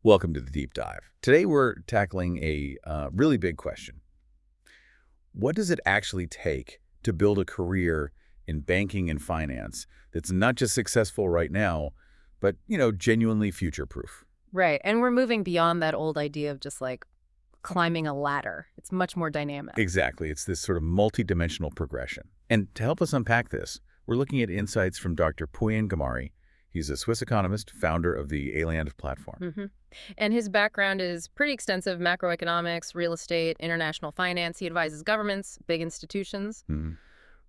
Welcome to the Deep Dive. Today we're tackling a really big question. What does it actually take to build a career in banking and finance that's not just successful right now, but, genuinely future-proof? Right. And we're moving beyond that old idea of just like climbing a ladder. It's much more dynamic. Exactly. It's this sort of multidimensional progression. And to help us unpack this, we're looking at insights from Dr. Pooyan Ghamari. He's a Swiss economist, founder of the Aliand platform. And his background is pretty extensive: macroeconomics, real estate, international finance. He advises governments, big institutions, Mhm.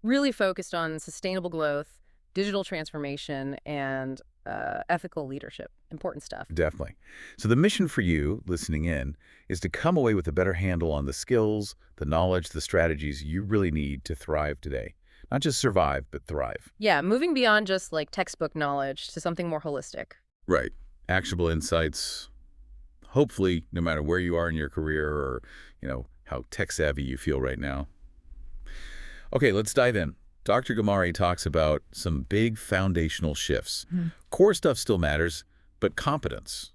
really focused on sustainable growth, digital transformation, and ethical leadership. Important stuff. Definitely. So the mission for you, listening in, is to come away with a better handle on the skills, the knowledge, the strategies you really need to thrive today. Not just survive, but thrive. Yeah, moving beyond just like textbook knowledge to something more holistic. Right. Actionable insights, hopefully, no matter where you are in your career or, how tech-savvy you feel right now. Okay, let's dive in. Dr. Ghamari talks about some big foundational shifts. Core stuff still matters, but competence,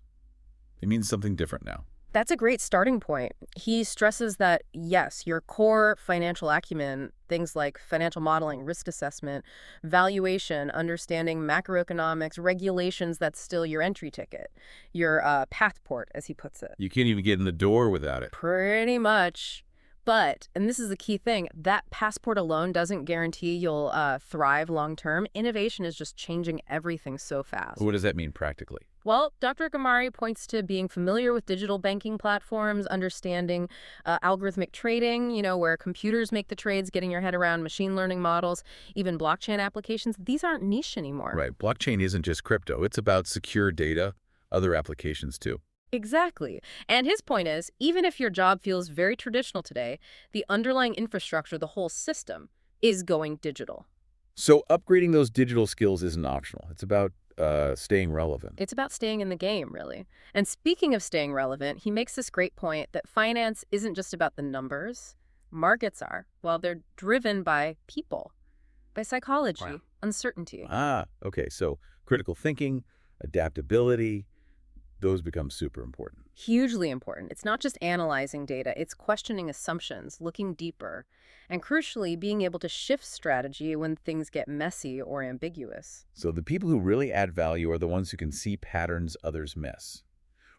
it means something different now. That's a great starting point. He stresses that, yes, your core financial acumen, things like financial modeling, risk assessment, valuation, understanding macroeconomics, regulations, that's still your entry ticket, your passport, as he puts it. You can't even get in the door without it. Pretty much. But, and this is the key thing, that passport alone doesn't guarantee you'll thrive long term. Innovation is just changing everything so fast. What does that mean practically? Well, Dr. Ghamari points to being familiar with digital banking platforms, understanding algorithmic trading, where computers make the trades, getting your head around machine learning models, even blockchain applications. These aren't niche anymore. Right. Blockchain isn't just crypto. It's about secure data, other applications too. Exactly. And his point is, even if your job feels very traditional today, the underlying infrastructure, the whole system, is going digital. So upgrading those digital skills isn't optional. It's about staying relevant. It's about staying in the game, really. And speaking of staying relevant, he makes this great point that finance isn't just about the numbers. Markets are. Well, they're driven by people, by psychology, Wow. uncertainty. Okay. So critical thinking, adaptability, those become super important. Hugely important. It's not just analyzing data, it's questioning assumptions, looking deeper, and crucially, being able to shift strategy when things get messy or ambiguous. So the people who really add value are the ones who can see patterns others miss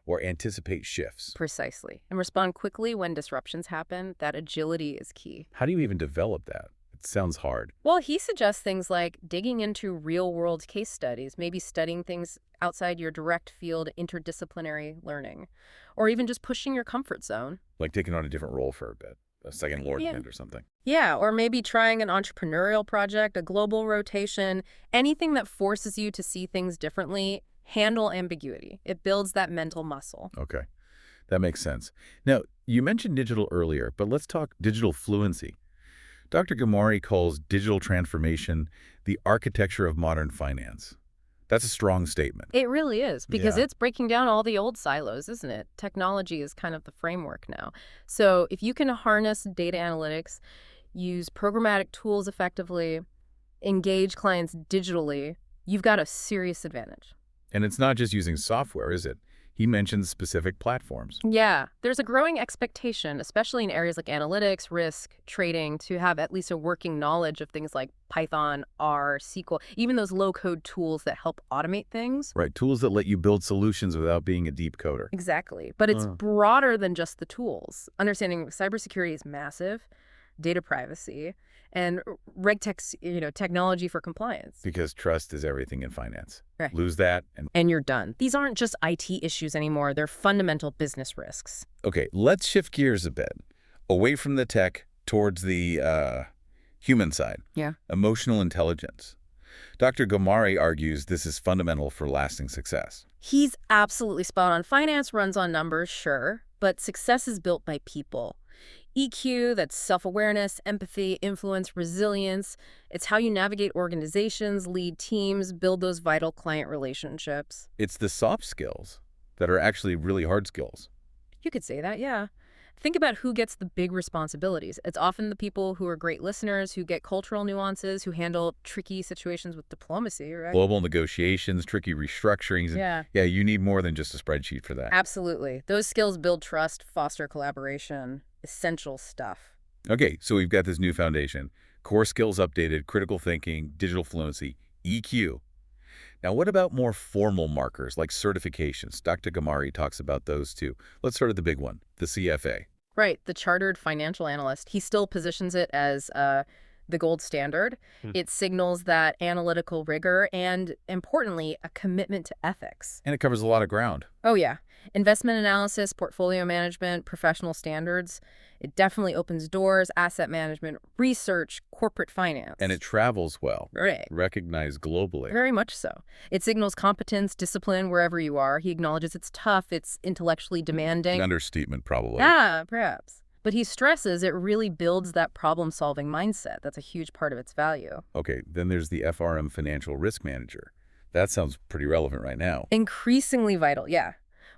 or anticipate shifts. Precisely. And respond quickly when disruptions happen. That agility is key. How do you even develop that? It sounds hard. Well, he suggests things like digging into real-world case studies, maybe studying things outside your direct field, interdisciplinary learning, or even just pushing your comfort zone. Like taking on a different role for a bit, a second lordment or something. Yeah, or maybe trying an entrepreneurial project, a global rotation, anything that forces you to see things differently, handle ambiguity. It builds that mental muscle. Okay, that makes sense. Now, you mentioned digital earlier, but let's talk digital fluency. Dr. Ghamari calls digital transformation the architecture of modern finance. That's a strong statement. It really is, because Yeah. it's breaking down all the old silos, isn't it? Technology is kind of the framework now. So if you can harness data analytics, use programmatic tools effectively, engage clients digitally, you've got a serious advantage. And it's not just using software, is it? He mentions specific platforms. Yeah, there's a growing expectation, especially in areas like analytics, risk, trading, to have at least a working knowledge of things like Python, R, SQL, even those low-code tools that help automate things. Right, tools that let you build solutions without being a deep coder. Exactly. But it's broader than just the tools. Understanding cybersecurity is massive, data privacy, and technology for compliance. Because trust is everything in finance. Right. Lose that and... And you're done. These aren't just IT issues anymore. They're fundamental business risks. Okay, let's shift gears a bit. Away from the tech towards the human side. Yeah. Emotional intelligence. Dr. Ghamari argues this is fundamental for lasting success. He's absolutely spot on. Finance runs on numbers, sure, but success is built by people. EQ, that's self-awareness, empathy, influence, resilience. It's how you navigate organizations, lead teams, build those vital client relationships. It's the soft skills that are actually really hard skills. You could say that, yeah. Think about who gets the big responsibilities. It's often the people who are great listeners, who get cultural nuances, who handle tricky situations with diplomacy, right? Global negotiations, tricky restructurings, and Yeah, yeah, you need more than just a spreadsheet for that. absolutely. Those skills build trust, foster collaboration, essential stuff. Okay, so we've got this new foundation. Core skills updated, critical thinking, digital fluency, EQ. Now, what about more formal markers like certifications? Dr. Ghamari talks about those too. Let's start at the big one, the CFA. Right, the chartered financial analyst, he still positions it as the gold standard. It signals that analytical rigor and, importantly, a commitment to ethics. And it covers a lot of ground. Oh, yeah. Investment analysis, portfolio management, professional standards. It definitely opens doors, asset management, research, corporate finance. And it travels well. Right. Recognized globally. Very much so. It signals competence, discipline, wherever you are. He acknowledges it's tough, it's intellectually demanding. An understatement, probably. Yeah, perhaps. But he stresses it really builds that problem-solving mindset. That's a huge part of its value. Okay, then there's the FRM Financial Risk Manager. That sounds pretty relevant right now. Increasingly vital, yeah.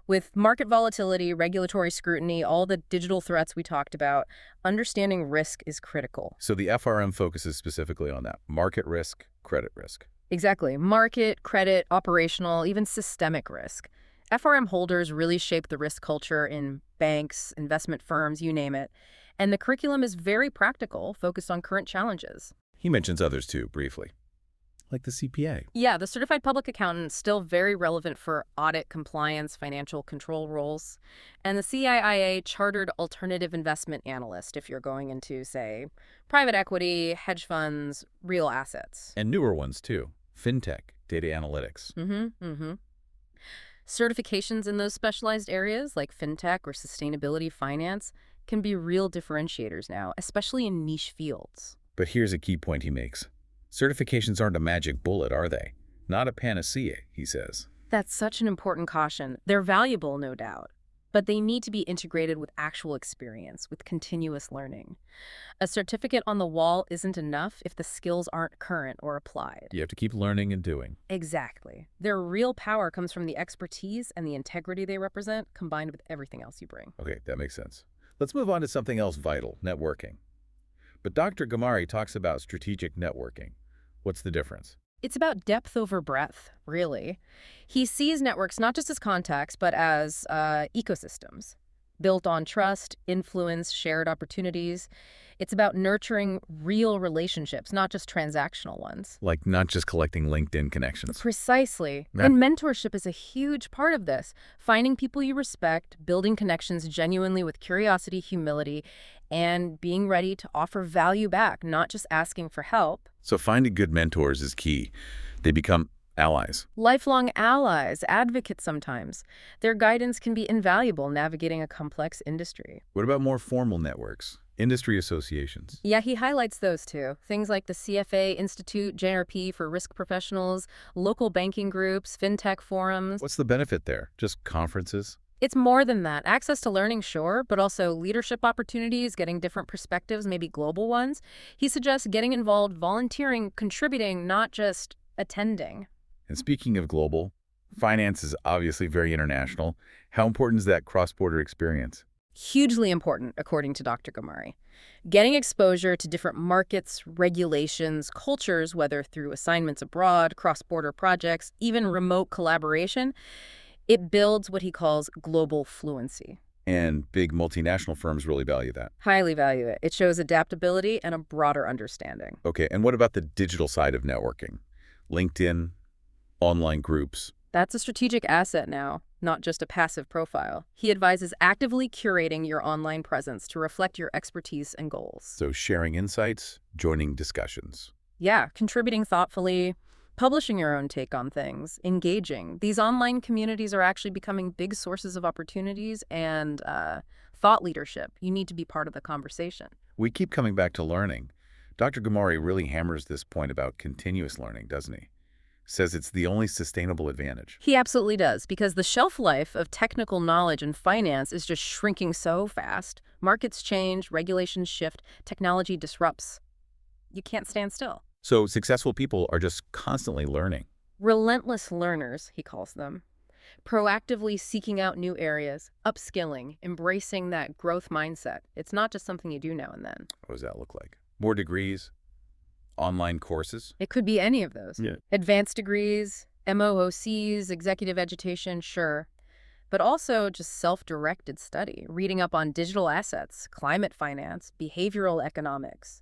With market volatility, regulatory scrutiny, all the digital threats we talked about, understanding risk is critical. So the FRM focuses specifically on that. Market risk, credit risk. Exactly. Market, credit, operational, even systemic risk. FRM holders really shape the risk culture in banks, investment firms, you name it. And the curriculum is very practical, focused on current challenges. He mentions others too, briefly. Like the CPA. Yeah, the certified public accountant is still very relevant for audit, compliance, financial control roles. And the CIIA chartered alternative investment analyst if you're going into, say, private equity, hedge funds, real assets. And newer ones too. Fintech, data analytics. Certifications in those specialized areas like fintech or sustainability finance can be real differentiators now, especially in niche fields. But here's a key point he makes. Certifications aren't a magic bullet, are they? Not a panacea, he says. That's such an important caution. They're valuable, no doubt, but they need to be integrated with actual experience, with continuous learning. A certificate on the wall isn't enough if the skills aren't current or applied. You have to keep learning and doing. Exactly. Their real power comes from the expertise and the integrity they represent, combined with everything else you bring. Okay, that makes sense. Let's move on to something else vital, networking. But Dr. Ghamari talks about strategic networking. What's the difference? It's about depth over breadth, really. He sees networks not just as contacts, but as ecosystems, built on trust, influence, shared opportunities. It's about nurturing real relationships, not just transactional ones. Like not just collecting LinkedIn connections. Precisely. Yeah. And mentorship is a huge part of this. Finding people you respect, building connections genuinely with curiosity, humility, and being ready to offer value back, not just asking for help. So finding good mentors is key. They become allies. Lifelong allies, advocates sometimes. Their guidance can be invaluable navigating a complex industry. What about more formal networks? Industry associations. Yeah, he highlights those too. Things like the CFA Institute, JRP for risk professionals, local banking groups, fintech forums. What's the benefit there? Just conferences? It's more than that. Access to learning, sure, but also leadership opportunities, getting different perspectives, maybe global ones. He suggests getting involved, volunteering, contributing, not just attending. And speaking of global, finance is obviously very international. How important is that cross-border experience? Hugely important, according to Dr. Ghamari. Getting exposure to different markets, regulations, cultures, whether through assignments abroad, cross-border projects, even remote collaboration, it builds what he calls global fluency. And big multinational firms really value that. Highly value it. It shows adaptability and a broader understanding. Okay, and what about the digital side of networking? LinkedIn, online groups. That's a strategic asset now, not just a passive profile. He advises actively curating your online presence to reflect your expertise and goals. So sharing insights, joining discussions. Yeah, contributing thoughtfully, publishing your own take on things, engaging. These online communities are actually becoming big sources of opportunities and thought leadership. You need to be part of the conversation. We keep coming back to learning. Dr. Ghamari really hammers this point about continuous learning, doesn't he? Says it's the only sustainable advantage. He absolutely does, because the shelf life of technical knowledge and finance is just shrinking so fast. Markets change, regulations shift, technology disrupts. You can't stand still. So successful people are just constantly learning. Relentless learners, he calls them. Proactively seeking out new areas, upskilling, embracing that growth mindset. It's not just something you do now and then. What does that look like? More degrees? Online courses? It could be any of those. Yeah. Advanced degrees, MOOCs, executive education, sure. But also just self-directed study, reading up on digital assets, climate finance, behavioral economics,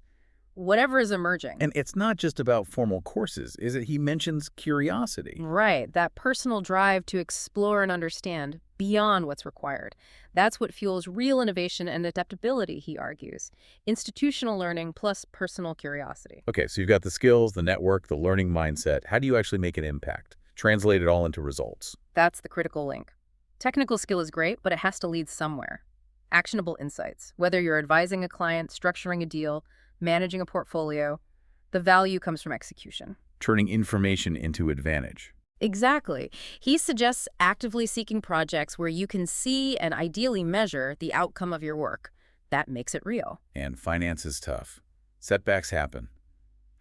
whatever is emerging. And it's not just about formal courses, is it? He mentions curiosity. Right, that personal drive to explore and understand beyond what's required. That's what fuels real innovation and adaptability, he argues. Institutional learning plus personal curiosity. Okay, so you've got the skills, the network, the learning mindset. How do you actually make an impact? Translate it all into results. That's the critical link. Technical skill is great, but it has to lead somewhere. Actionable insights. Whether you're advising a client, structuring a deal, managing a portfolio, the value comes from execution. Turning information into advantage. Exactly. He suggests actively seeking projects where you can see and ideally measure the outcome of your work. That makes it real. And finance is tough. Setbacks happen.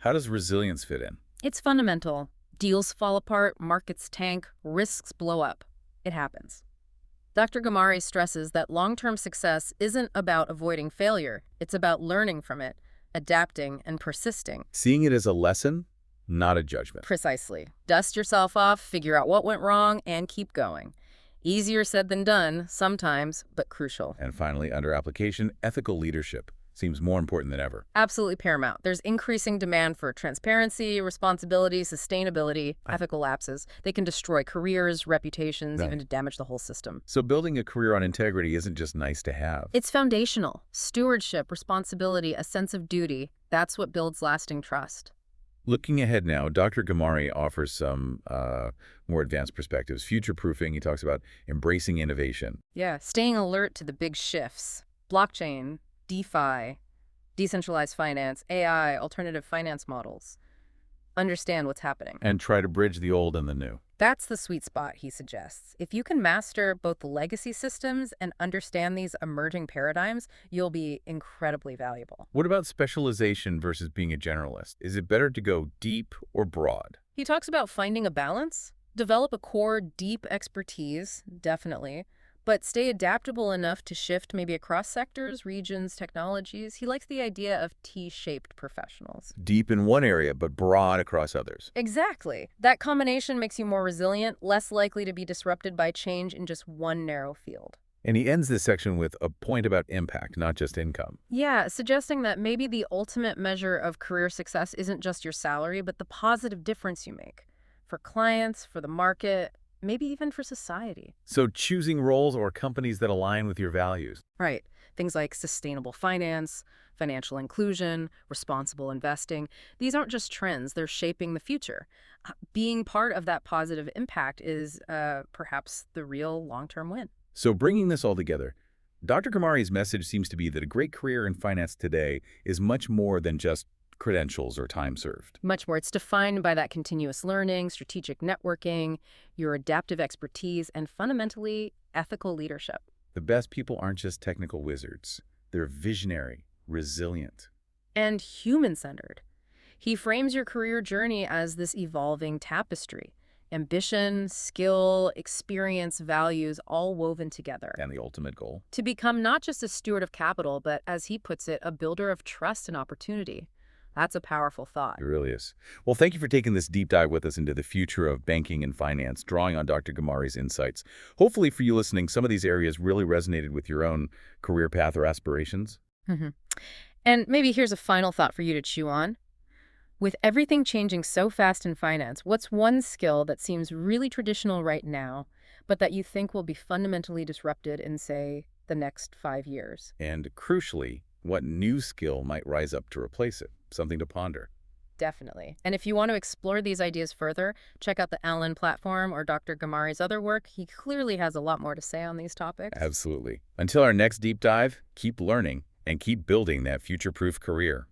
How does resilience fit in? It's fundamental. Deals fall apart, markets tank, risks blow up. It happens. Dr. Ghamari stresses that long-term success isn't about avoiding failure. It's about learning from it, adapting, and persisting. Seeing it as a lesson, not a judgment. Precisely. Dust yourself off, figure out what went wrong, and keep going. Easier said than done, sometimes, but crucial. And finally, under application, ethical leadership seems more important than ever. Absolutely paramount. There's increasing demand for transparency, responsibility, sustainability, ethical lapses. They can destroy careers, reputations, Right. even to damage the whole system. So building a career on integrity isn't just nice to have. It's foundational. Stewardship, responsibility, a sense of duty. That's what builds lasting trust. Looking ahead now, Dr. Ghamari offers some more advanced perspectives. Future-proofing, he talks about embracing innovation. Yeah, staying alert to the big shifts. Blockchain, DeFi, decentralized finance, AI, alternative finance models. Understand what's happening. And try to bridge the old and the new. That's the sweet spot, he suggests. If you can master both the legacy systems and understand these emerging paradigms, you'll be incredibly valuable. What about specialization versus being a generalist? Is it better to go deep or broad? He talks about finding a balance. Develop a core, deep expertise, definitely, but stay adaptable enough to shift maybe across sectors, regions, technologies. He likes the idea of T-shaped professionals. Deep in one area, but broad across others. Exactly. That combination makes you more resilient, less likely to be disrupted by change in just one narrow field. And he ends this section with a point about impact, not just income. Yeah, suggesting that maybe the ultimate measure of career success isn't just your salary, but the positive difference you make for clients, for the market, maybe even for society. So choosing roles or companies that align with your values. Right. Things like sustainable finance, financial inclusion, responsible investing. These aren't just trends, they're shaping the future. Being part of that positive impact is perhaps the real long-term win. So bringing this all together, Dr. Ghamari's message seems to be that a great career in finance today is much more than just credentials or time served. Much more. It's defined by that continuous learning, strategic networking, your adaptive expertise, and fundamentally, ethical leadership. The best people aren't just technical wizards. They're visionary, resilient. And human-centered. He frames your career journey as this evolving tapestry. Ambition, skill, experience, values, all woven together. And the ultimate goal? To become not just a steward of capital, but, as he puts it, a builder of trust and opportunity. That's a powerful thought. It really is. Well, thank you for taking this deep dive with us into the future of banking and finance, drawing on Dr. Ghamari's insights. Hopefully for you listening, some of these areas really resonated with your own career path or aspirations. And maybe here's a final thought for you to chew on. With everything changing so fast in finance, what's one skill that seems really traditional right now, but that you think will be fundamentally disrupted in, say, the next 5 years? And crucially, what new skill might rise up to replace it? Something to ponder. Definitely. And if you want to explore these ideas further, check out the Allen platform or Dr. Ghamari's other work. He clearly has a lot more to say on these topics. Absolutely. Until our next deep dive, keep learning and keep building that future-proof career.